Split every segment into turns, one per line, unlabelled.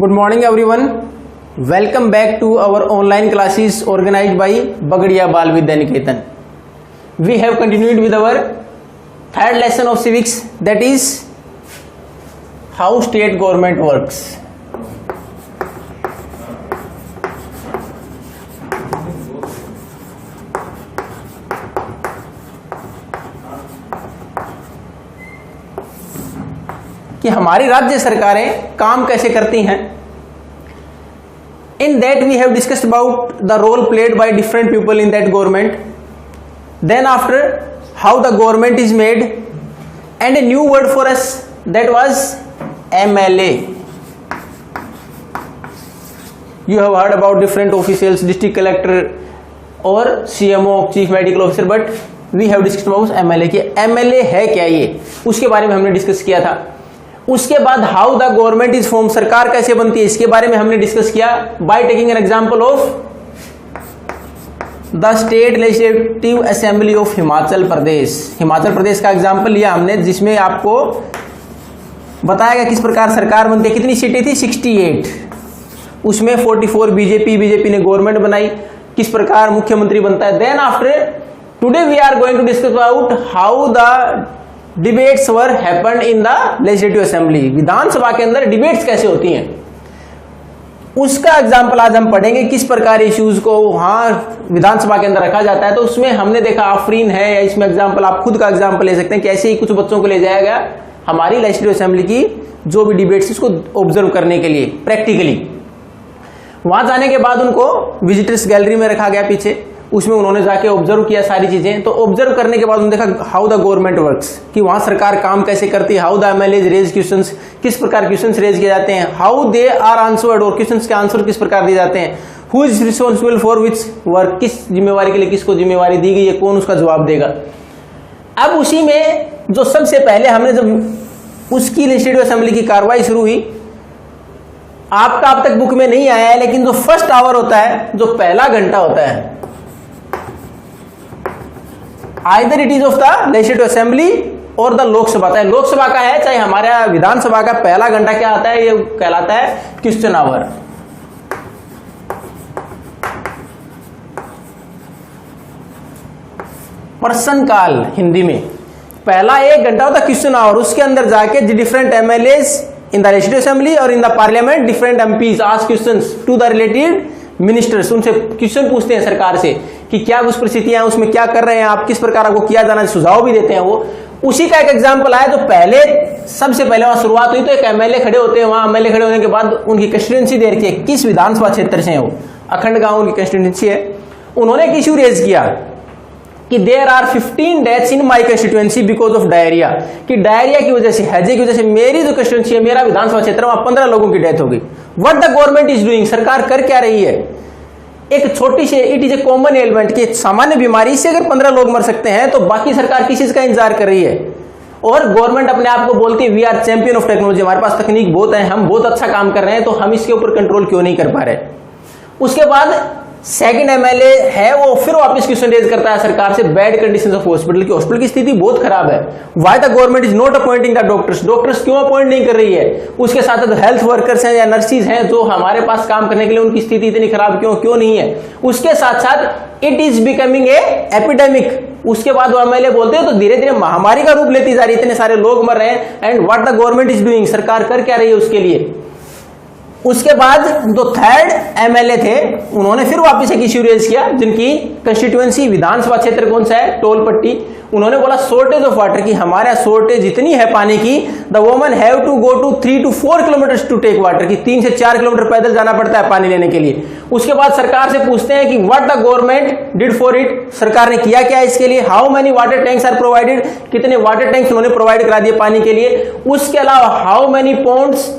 Good morning everyone. Welcome back to our online classes organized by Bagadiya Bal Vidya Niketan. We have continued with our third lesson of civics, that is how state government works. कि हमारी राज्य सरकारें काम कैसे करती हैं. In that we have discussed about the role played by different people in that government. Then after how the government is made, and a new word for us, that was MLA. You have heard about different officials, district collector or CMO, chief medical officer, but we have discussed about MLA. कि MLA है क्या, ये उसके बारे में हमने discuss किया था. उसके बाद how the government is form, सरकार कैसे बनती है, इसके बारे में हमने डिस्कस किया by taking an example of the state legislative assembly of Himachal Pradesh. Himachal Pradesh का एग्जांपल लिया हमने, जिसमें आपको बताया गया किस प्रकार सरकार बनती है. कितनी सीटें थी? 68. उसमें 44 बीजेपी ने गवर्नमेंट बनाई. किस प्रकार मुख्यमंत्री बनता है. Then after today we are going to discuss about how the debates were happened in the legislative assembly. विधानसभा के अंदर डिबेट्स कैसे होती हैं, उसका एग्जाम्पल आज हम पढ़ेंगे. किस प्रकार इश्यूज को वहां विधानसभा के अंदर रखा जाता है. तो उसमें हमने देखा आफरीन है, या इसमें एग्जाम्पल आप खुद का एग्जाम्पल ले सकते हैं कि ऐसे ही कुछ बच्चों को ले जाया गया हमारी लेजिस्लेटिव असेंबली की जो भी डिबेट्स इसको ऑब्जर्व करने के लिए प्रैक्टिकली. वहां जाने के बाद उनको विजिटर्स गैलरी में रखा गया पीछे, उसमें उन्होंने जाके ऑब्जर्व किया सारी चीजें. तो ऑब्जर्व करने के बाद उन्होंने देखा हाउ द गवर्नमेंट वर्क्स, कि वहां सरकार काम कैसे करती है. How the MLAs raise questions, किस प्रकार क्वेश्चंस रेज किए जाते हैं. हाउ दे आर आंसर्ड, और क्वेश्चंस के आंसर किस प्रकार दिए जाते हैं. Who is responsible for which work, किस जिम्मेवारी के लिए किसको जिम्मेवारी दी गई है, कौन उसका जवाब देगा. अब उसी में जो सबसे पहले हमने जब उसकी लेजिस्लेटिव असेंबली की कार्रवाई शुरू हुई, आपका अब तक बुक में नहीं आया है, लेकिन जो फर्स्ट आवर होता है, जो पहला घंटा होता है, either it is of the legislative assembly और द लोकसभा. चाहे लोकसभा का है चाहे हमारा विधानसभा का, पहला घंटा क्या आता है, ये कहलाता है क्वेश्चन आवर. प्रश्न काल हिंदी में पहला 1 घंटा होता है क्वेश्चन आवर. उसके अंदर जाके different MLAs in the legislative assembly और in the parliament, different MPs ask questions to the related ministers. उनसे क्वेश्चन पूछते हैं सरकार से कि क्या कुछ परिस्थितियां हैं, उसमें क्या कर रहे हैं आप, किस प्रकार आपको किया जाना, सुझाव भी देते हैं वो. उसी का एक एग्जांपल आया. तो पहले सबसे पहले वहां शुरुआत हुई तो एक एमएलए खड़े होते हैं. वहां एमएलए खड़े होने के बाद उनकी कंस्टिट्यूएंसी दे रखी है, किस विधानसभा क्षेत्र से है वो. अखंड गांव उनकी कंस्टिट्यूएंसी है. उन्होंने एक इश्यू रेज किया कि there are 15 deaths in my constituency because of diarrhoea, कि डायरिया की वजह से, हैजे की वजह से मेरी जो कंस्टिट्यूएंसी है, मेरा विधानसभा क्षेत्र, वहां 15 लोगों की डेथ हो गई. What the government is doing, सरकार कर क्या रही है. एक छोटी see it is a common element कि सामान्य बीमारी से अगर 15 लोग मर सकते हैं, तो बाकी सरकार किस चीज का इंतजार कर रही है. और गवर्नमेंट अपने आप को बोलती है we are champion of technology, हमारे पास तकनीक बहुत है, हम बहुत अच्छा काम कर रहे हैं, तो हम इसके ऊपर कंट्रोल क्यों नहीं कर पा रहे. उसके बाद सेकंड एमएलए है, वो फिर वापस क्वेश्चन रेज करता है सरकार से, बैड कंडीशंस ऑफ हॉस्पिटल की, हॉस्पिटल की स्थिति बहुत खराब है. Why the government is not appointing the doctors, doctors क्यों अपॉइंट नहीं कर रही है. उसके साथ साथ हेल्थ वर्कर्स हैं या नर्सिस हैं जो हमारे पास काम करने के लिए, उनकी स्थिति इतनी खराब क्यों नहीं है. उसके साथ साथ it is becoming a epidemic. उसके बाद वो एमएलए बोलते हैं तो धीरे धीरे महामारी का रूप लेती जा रही है, इतने सारे लोग मर रहे हैं. And what the government is doing, सरकार कर क्या रही है उसके लिए. उसके बाद जो थर्ड एमएलए थे, उन्होंने फिर वापस एक इश्यू रेज किया, जिनकी कंस्टिट्यूएंसी विधानसभा क्षेत्र कौन सा है, टोल पट्टी. उन्होंने बोला शॉर्टेज ऑफ वाटर की, हमारे यहाँ शॉर्टेज इतनी है पानी की, the woman have to go to 3 to 4 kilometre to take water, की 3 से 4 किलोमीटर पैदल जाना पड़ता है पानी लेने के लिए. उसके बाद सरकार से पूछते हैं कि what the government did for it, सरकार ने किया क्या इसके लिए. How many water tanks are provided, कितने वाटर टैंक्स उन्होंने प्रोवाइड करा दिए पानी के लिए. उसके अलावा how many ponds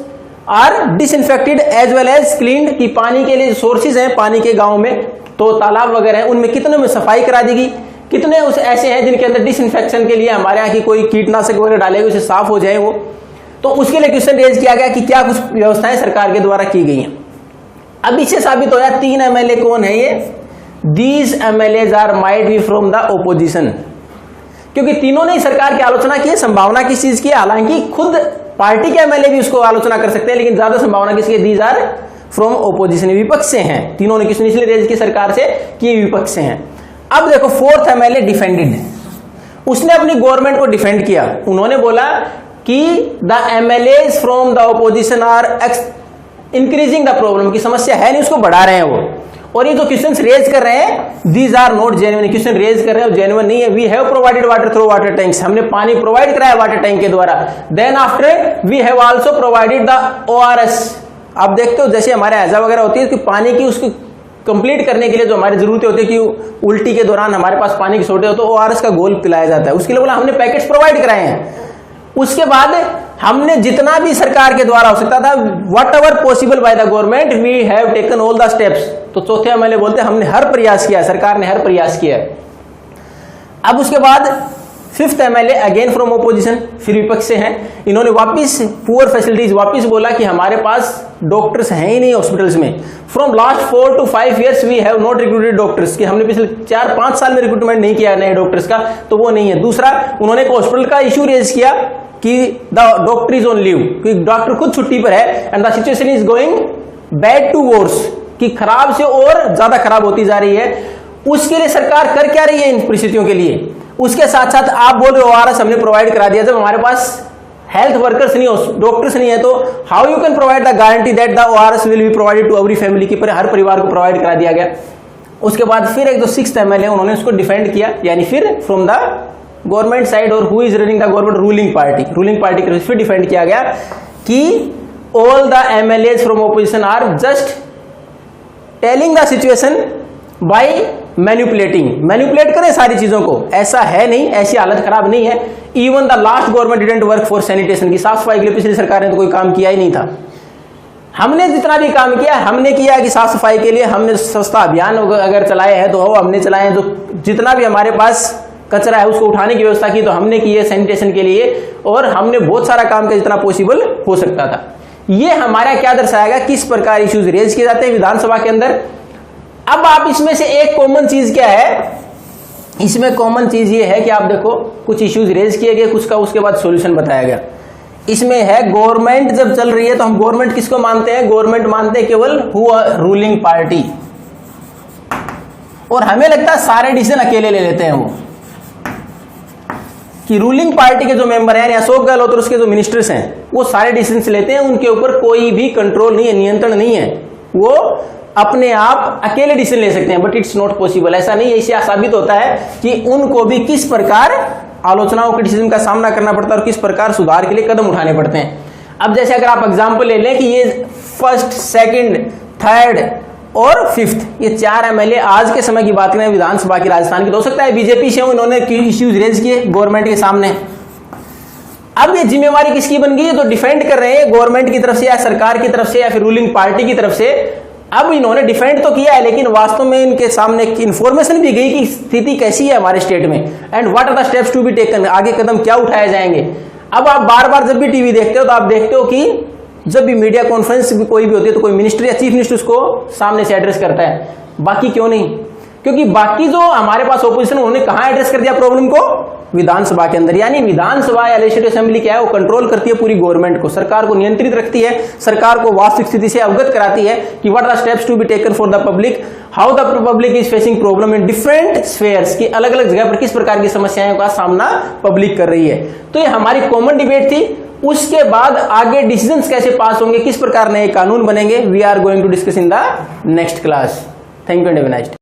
are disinfected as well as cleaned, की पानी के लिए सोर्सेज हैं पानी के गांव में, तो तालाब वगैरह हैं, उनमें कितने में सफाई करा दी गई. कितने उस ऐसे हैं जिनके अंदर डिसइंफेक्शन के लिए हमारे यहाँ की कोई कीटनाशक वगैरह डाले हुए, उसे साफ हो जाए वो. तो उसके लिए क्वेश्चन रेज किया गया कि क्या कुछ व्यवस्थाएं सरकार के द्वारा की गई हैं. अब इससे साबित होया 3 एमएलए कौन है ये. These MLAs are might be from the opposition, क्योंकि तीनों ने सरकार की आलोचना की है. संभावना किस चीज की है, हालांकि खुद पार्टी के एमएलए भी उसको आलोचना कर सकते हैं, लेकिन ज्यादा संभावना किसकी, दीज आर फ्रॉम ओपोजिशन, विपक्ष से हैं। तीनों ने किसने इसलिए रेज की सरकार से कि विपक्ष से हैं। अब देखो फोर्थ एमएलए डिफेंडेड, उसने अपनी गवर्नमेंट को डिफेंड किया। उन्होंने बोला कि the MLAs from the opposition are increasing the problem, की समस्या है नहीं, उसको बढ़ा रहे हैं वो। और ये जो क्वेश्चंस रेज कर रहे हैं these are not genuine, question raise कर रहे हैं जेन्युइन नहीं है। We have provided water through water tanks, हमने पानी प्रोवाइड कराया वाटर टैंक के द्वारा। Then after we have also provided the ORS। आप देखते हो जैसे हमारे हैजा वगैरह होती है कि पानी की उसको कंप्लीट करने के लिए जो हमारी जरूरतें होती है कि उल्टी के दौरान हमारे पास पानी की शॉर्टेज हो तो ORS का घोल पिलाया जाता है, उसके लिए बोला हमने पैकेट्स प्रोवाइड कराए हैं। उसके बाद हमने जितना भी सरकार के द्वारा हो सकता था, whatever possible by the government, we have taken all the steps. तो चौथे एमएलए बोलते हैं हमने हर प्रयास किया, सरकार ने हर प्रयास किया। अब उसके बाद fifth MLA again from opposition, फिर विपक्ष से हैं। इन्होंने वापिस पुअर फैसिलिटीज, वापिस बोला कि हमारे पास डॉक्टर्स हैं ही नहीं हॉस्पिटल्स में। From last 4 to 5 years we have not recruited doctors, कि हमने पिछले 4-5 साल में रिक्रूटमेंट नहीं किया नए डॉक्टर्स का, तो वो नहीं है। दूसरा उन्होंने एक हॉस्पिटल का इशू रेज किया कि the doctor is on leave, कि डॉक्टर खुद छुट्टी पर है and the situation is going bad to worse, कि खराब से और ज्यादा खराब होती जा रही है। उसके लिए सरकार कर क्या रही है इन परिस्थितियों के लिए? उसके साथ साथ आप बोल रहे हो ORS हमने प्रोवाइड करा दिया, जब हमारे पास हेल्थ वर्कर्स नहीं हो, डॉक्टर्स नहीं है, तो how you can provide the guarantee that the ORS will be provided to every family, की हर परिवार को प्रोवाइड करा दिया गया। उसके बाद फिर एक जो सिक्स्थ एमएलए उन्होंने उसको डिफेंड किया, यानी फिर फ्रॉम द गवर्नमेंट साइड, और who is running the government, ruling party की फिर डिफेंड किया गया कि all the MLAs from opposition are just telling the situation by manipulate करें सारी चीजों को, ऐसा है नहीं, ऐसी हालत खराब नहीं है। Even the last government didn't work for sanitation, की साफ सफाई के लिए पिछली सरकार ने तो कोई काम किया ही नहीं था। हमने जितना भी काम किया हमने किया कि साफ सफाई के लिए हमने स्वच्छता अभियान अगर चलाए हैं तो हमने चलाए, जो जितना भी हमारे पास कचरा है उसको उठाने की व्यवस्था की तो हमने की है सैनिटेशन के लिए, और हमने बहुत सारा काम किया जितना पॉसिबल हो सकता था। ये हमारा क्या दर्शाएगा, किस प्रकार इश्यूज रेज किए जाते हैं विधानसभा के अंदर। अब आप इसमें से एक कॉमन चीज क्या है, इसमें कॉमन चीज ये है कि आप देखो कुछ इश्यूज रेज किए गए, कुछ का उसके बाद सॉल्यूशन बताया गया। इसमें है गवर्नमेंट जब चल रही है तो हम गवर्नमेंट किसको मानते हैं, गवर्नमेंट मानते हैं केवल हु आर रूलिंग पार्टी, और हमें लगता है सारे डिसीजन अकेले ले लेते हैं वो, कि रूलिंग पार्टी के जो मेंबर हैं अशोक गहलोत और उसके जो मिनिस्टर्स हैं वो सारे डिसीजन लेते हैं, उनके ऊपर कोई भी कंट्रोल नहीं है, नियंत्रण नहीं है, वो अपने आप अकेले डिसीजन ले सकते हैं। बट इट्स नॉट पॉसिबल, ऐसा नहीं है। इससे साबित होता है कि उनको भी किस प्रकार आलोचनाओं के डिसीजन का सामना करना पड़ता है और किस प्रकार सुधार के लिए कदम उठाने पड़ते हैं। अब जैसे अगर आप एग्जाम्पल ले लें कि ये फर्स्ट, सेकंड, थर्ड और फिफ्थ, ये 4 एमएलए आज के समय की बात करें विधानसभा की राजस्थान की, तो हो सकता है बीजेपी से इन्होंने इश्यूज रेज किए गवर्नमेंट के सामने। अब ये जिम्मेवारी किसकी बन गई है, तो डिफेंड कर रहे हैं गवर्नमेंट की तरफ से या सरकार की तरफ से या फिर रूलिंग पार्टी की तरफ से। अब इन्होंने डिफेंड तो किया है, लेकिन वास्तव में इनके सामने इंफॉर्मेशन भी गई कि स्थिति कैसी है हमारे स्टेट में and what are the steps to be taken, आगे कदम क्या उठाए जाएंगे। अब आप बार बार जब भी टीवी देखते हो तो आप देखते हो कि जब भी मीडिया कॉन्फ्रेंस भी कोई भी होती है तो कोई मिनिस्टर या चीफ मिनिस्टर उसको सामने से एड्रेस करता है, बाकी क्यों नहीं? क्योंकि बाकी जो हमारे पास ओपोजिशन उन्होंने कहां एड्रेस कर दिया प्रॉब्लम को, विधानसभा के अंदर। यानी विधानसभा या लेजिस्लेटिव असेंबली क्या है, वो कंट्रोल करती है पूरी गवर्नमेंट को, सरकार को नियंत्रित रखती है, सरकार को वास्तविक स्थिति से अवगत कराती है कि what are steps to be taken for the public, how the public is facing problem in different spheres, की अलग अलग जगह पर किस प्रकार की समस्याओं का सामना पब्लिक कर रही है। तो ये हमारी कॉमन डिबेट थी। उसके बाद आगे डिसीजंस कैसे पास होंगे, किस प्रकार नए कानून बनेंगे, we are going to discuss in the next class. Thank you and have a nice day.